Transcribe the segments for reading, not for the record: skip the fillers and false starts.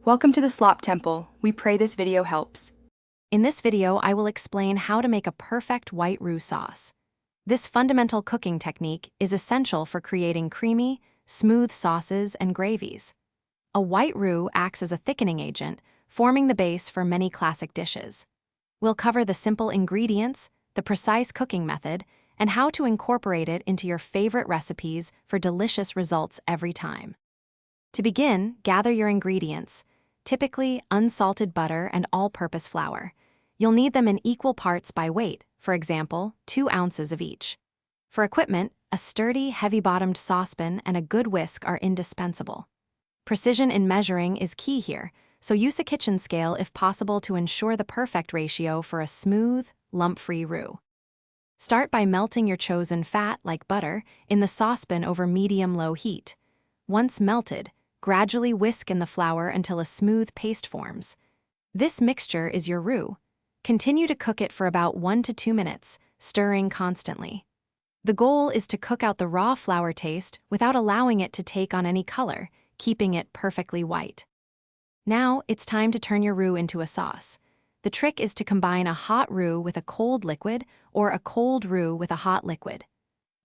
Welcome to the Slop Temple. We pray this video helps. In this video, I will explain how to make a perfect white roux sauce. This fundamental cooking technique is essential for creating creamy, smooth sauces and gravies. A white roux acts as a thickening agent, forming the base for many classic dishes. We'll cover the simple ingredients, the precise cooking method, and how to incorporate it into your favorite recipes for delicious results every time. To begin, gather your ingredients, typically unsalted butter and all-purpose flour. You'll need them in equal parts by weight, for example, 2 ounces of each. For equipment, a sturdy, heavy-bottomed saucepan and a good whisk are indispensable. Precision in measuring is key here, so use a kitchen scale if possible to ensure the perfect ratio for a smooth, lump-free roux. Start by melting your chosen fat, like butter, in the saucepan over medium-low heat. Once melted, gradually whisk in the flour until a smooth paste forms. This mixture is your roux. Continue to cook it for about 1 to 2 minutes, stirring constantly. The goal is to cook out the raw flour taste without allowing it to take on any color, keeping it perfectly white. Now, it's time to turn your roux into a sauce. The trick is to combine a hot roux with a cold liquid or a cold roux with a hot liquid.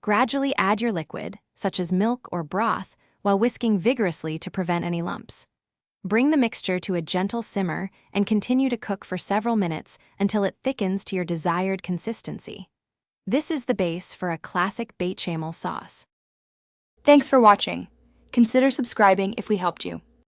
Gradually add your liquid, such as milk or broth, while whisking vigorously to prevent any lumps. Bring the mixture to a gentle simmer and continue to cook for several minutes until it thickens to your desired consistency. This is the base for a classic bechamel sauce. Thanks for watching. Consider subscribing if we helped you.